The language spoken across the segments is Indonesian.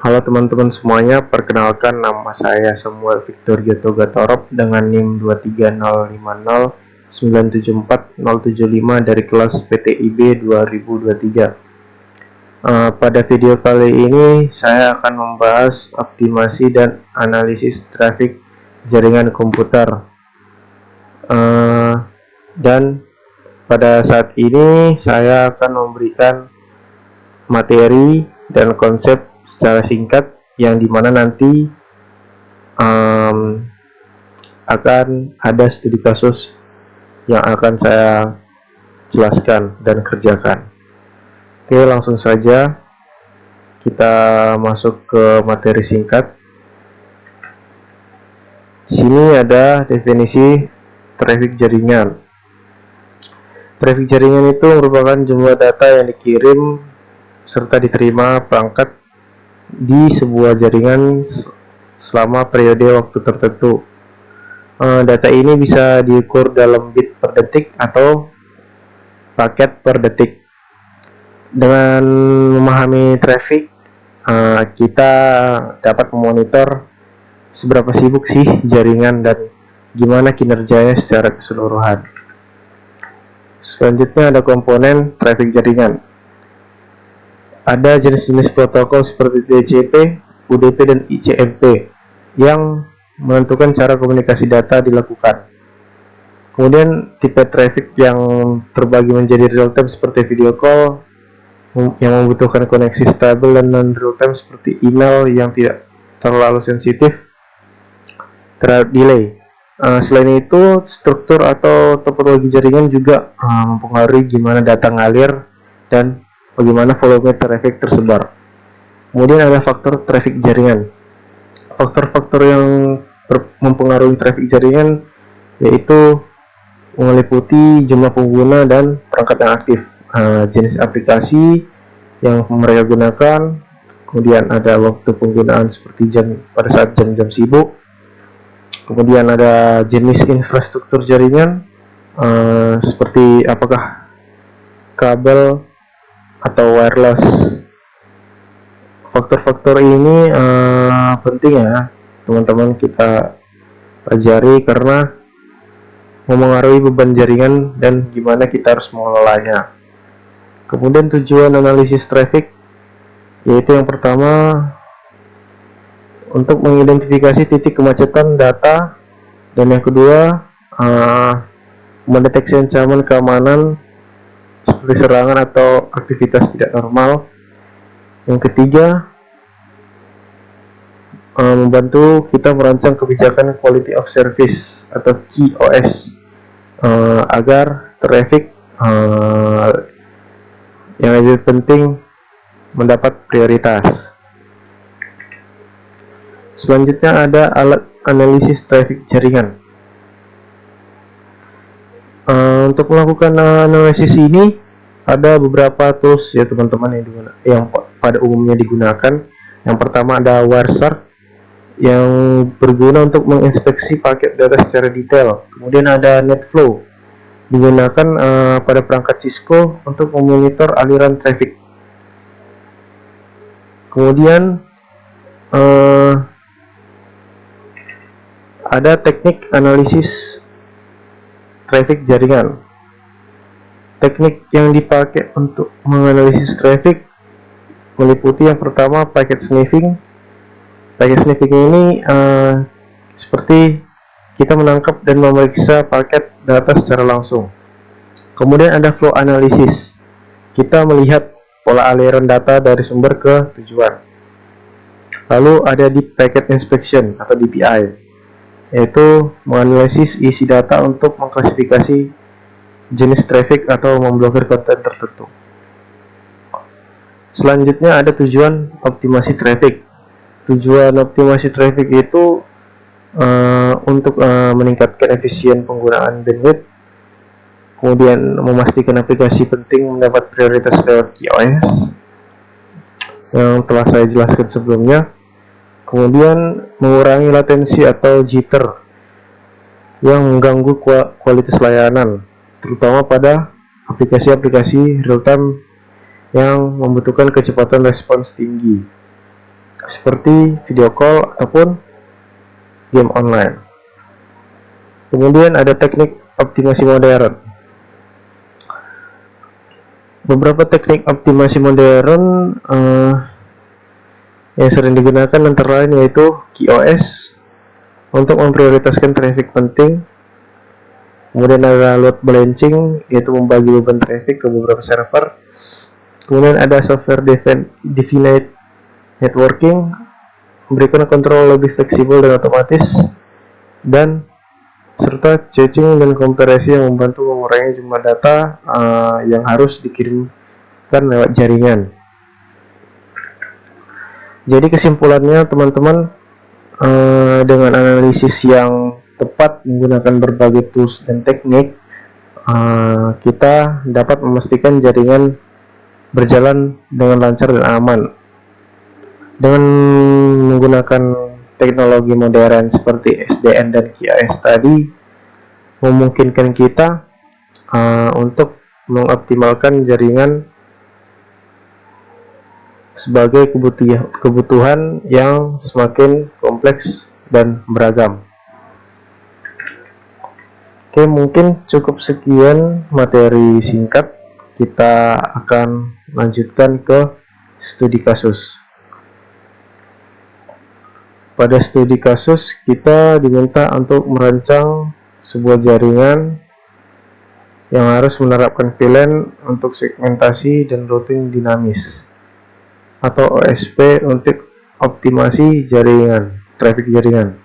Halo teman-teman semuanya, perkenalkan nama saya Samuel Victor Gyoto Gatorop dengan NIM 23050974075 dari kelas PTIB 2023. Pada video kali ini saya akan membahas optimasi dan analisis traffic jaringan komputer. Dan pada saat ini saya akan memberikan materi dan konsep secara singkat yang dimana nanti akan ada studi kasus yang akan saya jelaskan dan kerjakan. Oke, langsung saja kita masuk ke materi singkat. Sini ada definisi traffic jaringan. Traffic jaringan itu merupakan jumlah data yang dikirim serta diterima perangkat di sebuah jaringan selama periode waktu tertentu. Data ini bisa diukur dalam bit per detik atau paket per detik. Dengan memahami traffic, kita dapat memonitor seberapa sibuk sih jaringan dan gimana kinerjanya secara keseluruhan. Selanjutnya ada komponen traffic jaringan. Ada jenis-jenis protokol seperti TCP, UDP, dan ICMP yang menentukan cara komunikasi data dilakukan. Kemudian tipe traffic yang terbagi menjadi real time seperti video call yang membutuhkan koneksi stabil dan non real time seperti email yang tidak terlalu sensitif terhadap delay. Selain itu, struktur atau topologi jaringan juga mempengaruhi gimana data ngalir dan bagaimana volume traffic tersebar. Kemudian ada faktor traffic jaringan. Faktor-faktor yang mempengaruhi traffic jaringan yaitu meliputi jumlah pengguna dan perangkat yang aktif, jenis aplikasi yang mereka gunakan, kemudian ada waktu penggunaan seperti pada saat jam-jam sibuk, kemudian ada jenis infrastruktur jaringan seperti apakah kabel atau wireless. Faktor-faktor ini penting ya teman-teman kita pelajari karena memengaruhi beban jaringan dan gimana kita harus mengelolanya. Kemudian tujuan analisis traffic yaitu yang pertama untuk mengidentifikasi titik kemacetan data, dan yang kedua mendeteksi ancaman keamanan seperti serangan atau aktivitas tidak normal. Yang ketiga, membantu kita merancang kebijakan quality of service atau QoS agar traffic yang lebih penting mendapat prioritas. Selanjutnya ada alat analisis traffic jaringan. Untuk melakukan analisis ini ada beberapa tools ya teman-teman yang pada umumnya digunakan. Yang pertama ada Wireshark yang berguna untuk menginspeksi paket data secara detail. Kemudian ada NetFlow digunakan pada perangkat Cisco untuk memonitor aliran traffic. Kemudian ada teknik analisis traffic jaringan. Teknik yang dipakai untuk menganalisis traffic meliputi yang pertama packet sniffing. Packet sniffing ini seperti kita menangkap dan memeriksa paket data secara langsung. Kemudian ada flow analysis. Kita melihat pola aliran data dari sumber ke tujuan. Lalu ada deep packet inspection atau DPI, yaitu menganalisis isi data untuk mengklasifikasi jenis traffic atau memblokir konten tertentu. Selanjutnya ada tujuan optimasi traffic. Tujuan optimasi traffic itu untuk meningkatkan efisien penggunaan bandwidth, kemudian memastikan aplikasi penting mendapat prioritas lewat QoS yang telah saya jelaskan sebelumnya, kemudian mengurangi latensi atau jitter yang mengganggu kualitas layanan, terutama pada aplikasi-aplikasi real time yang membutuhkan kecepatan respons tinggi. seperti video call ataupun game online. Kemudian ada teknik optimasi modern. Beberapa teknik optimasi modern yang sering digunakan antara lain yaitu QoS untuk memprioritaskan traffic penting. Kemudian ada load balancing, yaitu membagi beban traffic ke beberapa server. Kemudian ada software defined networking, memberikan kontrol lebih fleksibel dan otomatis. Dan serta caching dan kompresi yang membantu mengurangi jumlah data yang harus dikirimkan lewat jaringan. Jadi kesimpulannya teman-teman, dengan analisis yang tepat menggunakan berbagai tools dan teknik, kita dapat memastikan jaringan berjalan dengan lancar dan aman. Dengan menggunakan teknologi modern seperti SDN dan QoS tadi, memungkinkan kita untuk mengoptimalkan jaringan sebagai kebutuhan yang semakin kompleks dan beragam. Oke, mungkin cukup sekian materi singkat. Kita akan lanjutkan ke studi kasus. Pada studi kasus, kita diminta untuk merancang sebuah jaringan yang harus menerapkan VLAN untuk segmentasi dan routing dinamis, atau OSP untuk optimasi jaringan, traffic jaringan.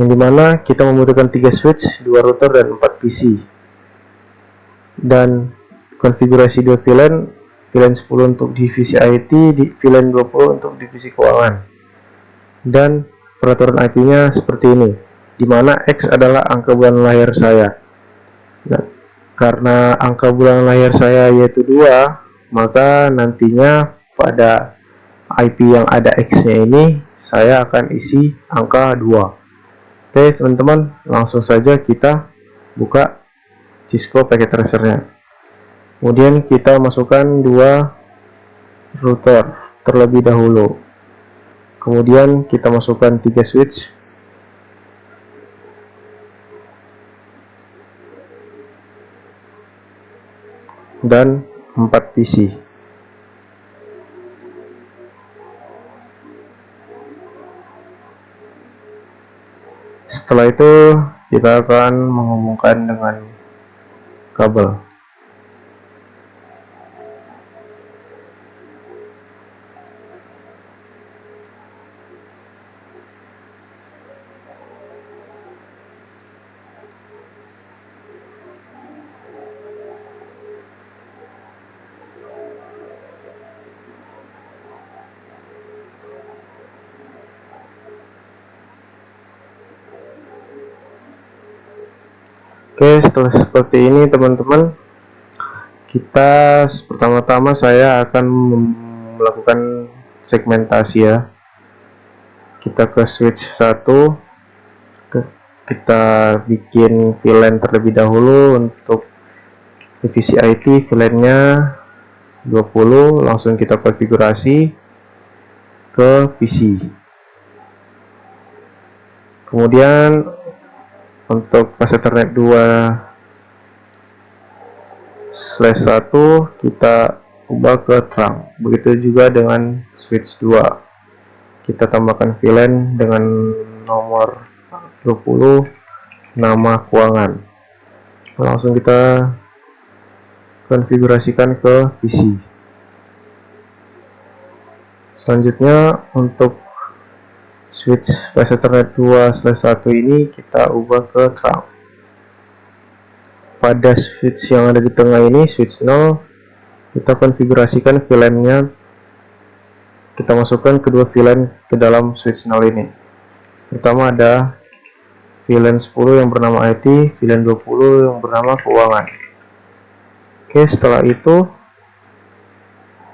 Yang dimana kita membutuhkan 3 switch, 2 router, dan 4 PC. Dan konfigurasi 2 VLAN 10 untuk divisi IT, VLAN 20 untuk divisi keuangan. Dan peraturan IP-nya seperti ini, dimana X adalah angka bulan lahir saya. Nah, karena angka bulan lahir saya yaitu 2, maka nantinya pada IP yang ada X-nya ini saya akan isi angka 2. Oke teman-teman, langsung saja kita buka Cisco Packet Tracer-nya. Kemudian kita masukkan 2 router terlebih dahulu. Kemudian kita masukkan 3 switch. Dan 4 PC. Setelah itu kita akan menghubungkan dengan kabel. Oke, setelah seperti ini teman-teman, kita pertama-tama saya akan melakukan segmentasi ya. Kita ke switch 1, kita bikin VLAN terlebih dahulu. Untuk divisi IT VLAN-nya 20, langsung kita konfigurasi ke PC. Kemudian untuk fase Ethernet 2/1 kita ubah ke trunk. Begitu juga dengan switch 2. Kita tambahkan VLAN dengan nomor 20, nama keuangan. Langsung kita konfigurasikan ke PC. Selanjutnya untuk switch fase Ethernet 2/1 ini kita ubah ke trunk. Pada switch yang ada di tengah ini, switch 0, kita konfigurasikan VLAN-nya. Kita masukkan kedua VLAN ke dalam switch 0 ini. Pertama ada VLAN 10 yang bernama IT, VLAN 20 yang bernama keuangan. Oke, setelah itu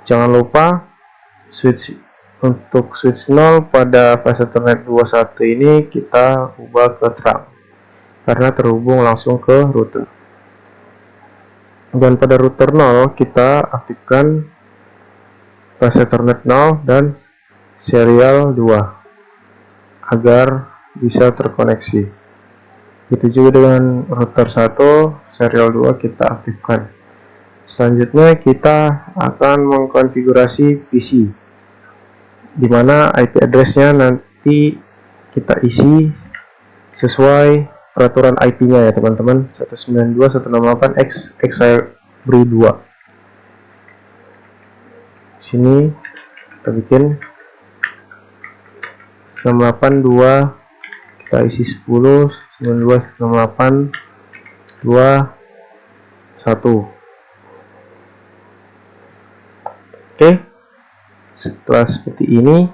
jangan lupa untuk switch 0 pada fase Ethernet 21 ini kita ubah ke trunk karena terhubung langsung ke router. Dan pada router 0 kita aktifkan flash Ethernet 0 dan serial 2 agar bisa terkoneksi. Begitu juga dengan router 1 serial 2 kita aktifkan. Selanjutnya kita akan mengkonfigurasi PC, dimana IP address-nya nanti kita isi sesuai peraturan IP-nya ya teman-teman, 192.168.x saya beri 2. Sini kita bikin 192, kita isi 10, 92.168.2.1. Oke, setelah seperti ini,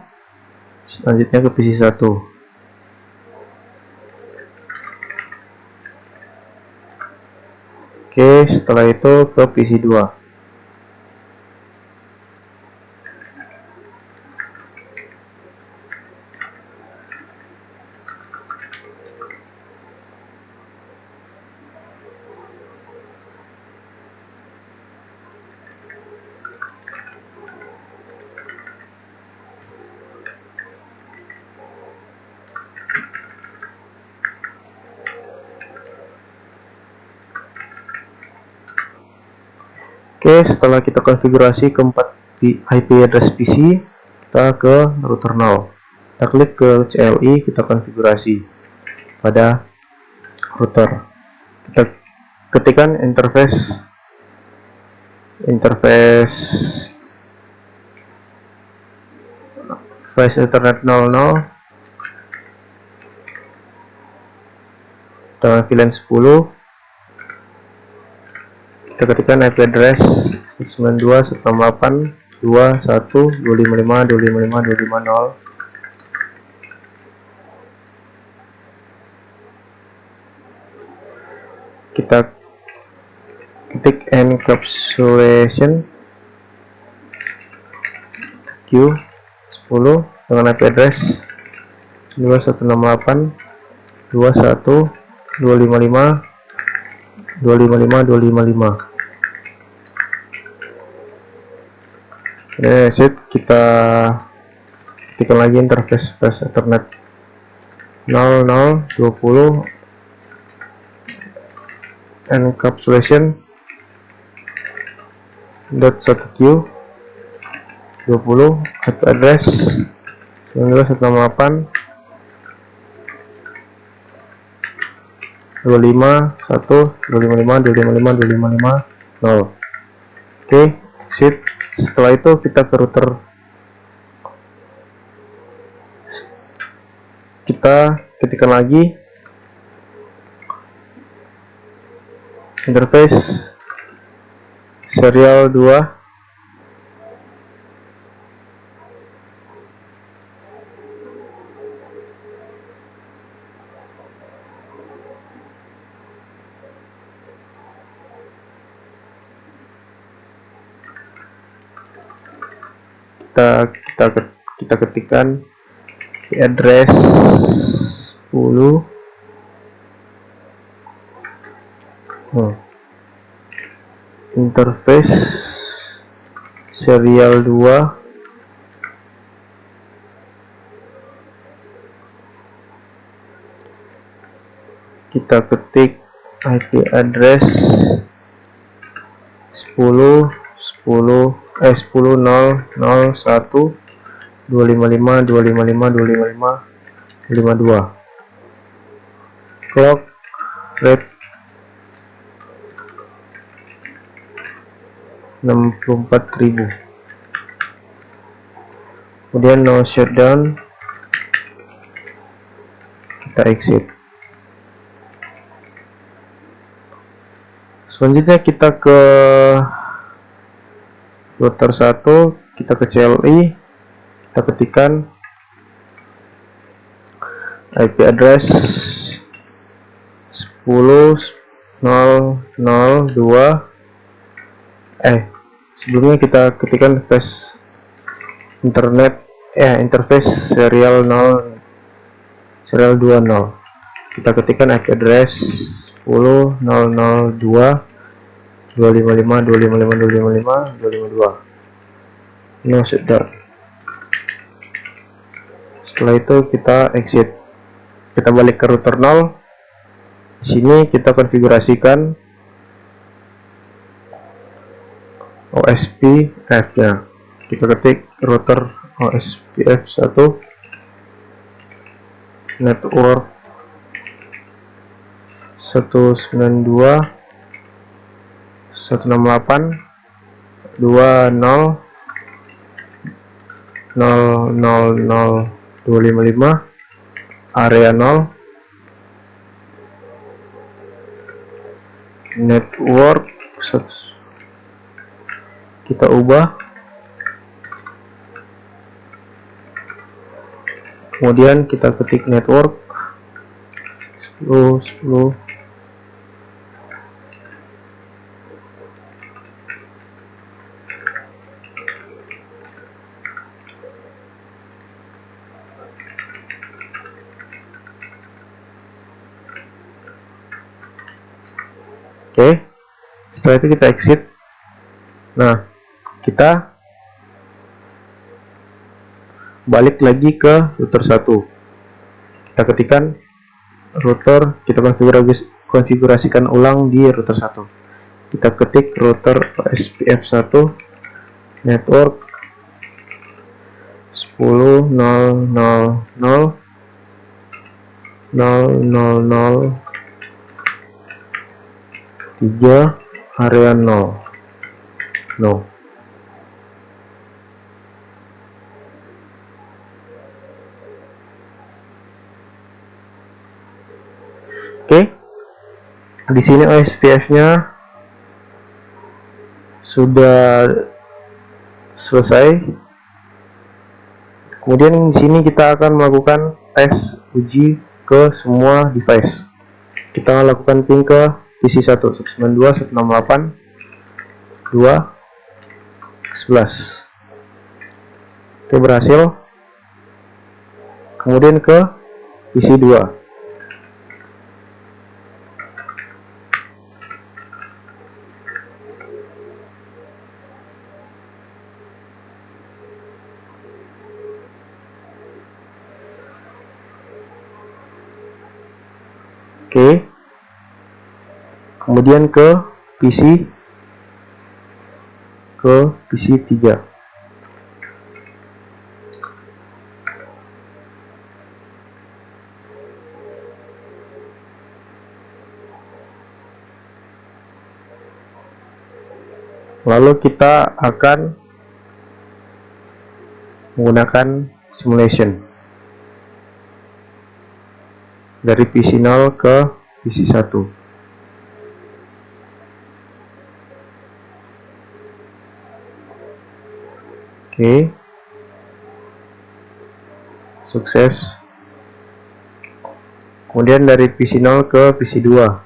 selanjutnya ke PC 1. Oke, setelah itu ke PC 2. Oke, setelah kita konfigurasi keempat IP address PC, kita ke router 0. Kita klik ke CLI, kita konfigurasi pada router. Kita ketikkan interface flash Ethernet 00 dengan VLAN 10. Kita ketikkan IP address 192.168.2.1.255.255.250. Kita ketik encapsulation Q10 dengan IP address 218.255.255.255. Set, kita ketikkan lagi interface flash Ethernet 0020 encapsulation .1q 20 IP address 19.168 251.255.255.255.0. Oke, exit. Setelah itu kita ke router, kita ketikkan lagi interface serial 2. Kita ketikkan address 10 interface serial 2 kita ketik IP address 10.0.0.1.255.255.255.255.52. Clock rate 64.000. Kemudian no shutdown, kita exit. Selanjutnya kita ke router 1, kita ke CLI, kita ketikkan IP address 10.0.0.2. Sebelumnya kita ketikkan interface serial 20. Kita ketikkan IP address 10.0.0.2.255.255.255.252. no shutdown. Setelah itu kita exit, kita balik ke router 0. Di sini kita konfigurasikan OSPF nya. Kita ketik router OSPF 1 network 192.168.20.000.000.255 area 0 network. Kita ubah, kemudian kita ketik network 10. Oke, setelah itu kita exit. Nah, kita balik lagi ke router 1. Kita ketikkan router, kita konfigurasikan ulang di router 1. Kita ketik router OSPF 1 network 10.000.000.003 area 0. No. Oke. Di sini OSPF-nya sudah selesai. Kemudian di sini kita akan melakukan tes uji ke semua device. Kita lakukan ping ke PC 1 192.168.2.11. Oke, berhasil. Kemudian ke PC 2. Oke. Kemudian ke PC 3. Lalu kita akan menggunakan simulation dari PC 0 ke PC 1. Oke, sukses. Kemudian dari PC 0 ke PC 2.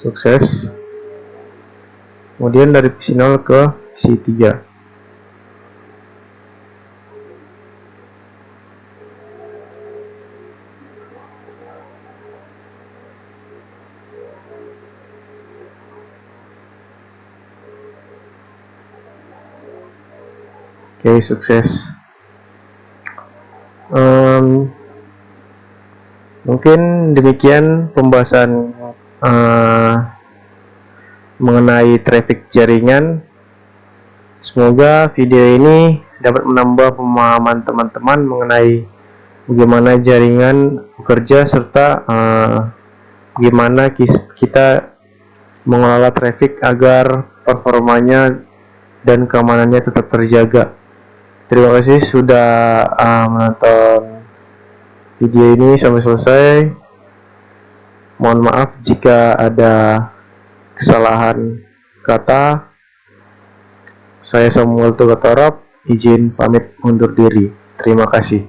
Sukses. Kemudian dari PC 0 ke PC 3. Oke, sukses. Mungkin demikian pembahasan mengenai traffic jaringan. Semoga video ini dapat menambah pemahaman teman-teman mengenai bagaimana jaringan bekerja serta bagaimana kita mengelola traffic agar performanya dan keamanannya tetap terjaga. Terima kasih sudah menonton video ini sampai selesai. Mohon maaf jika ada kesalahan kata. Saya Samuel Tugatorop, izin pamit undur diri. Terima kasih.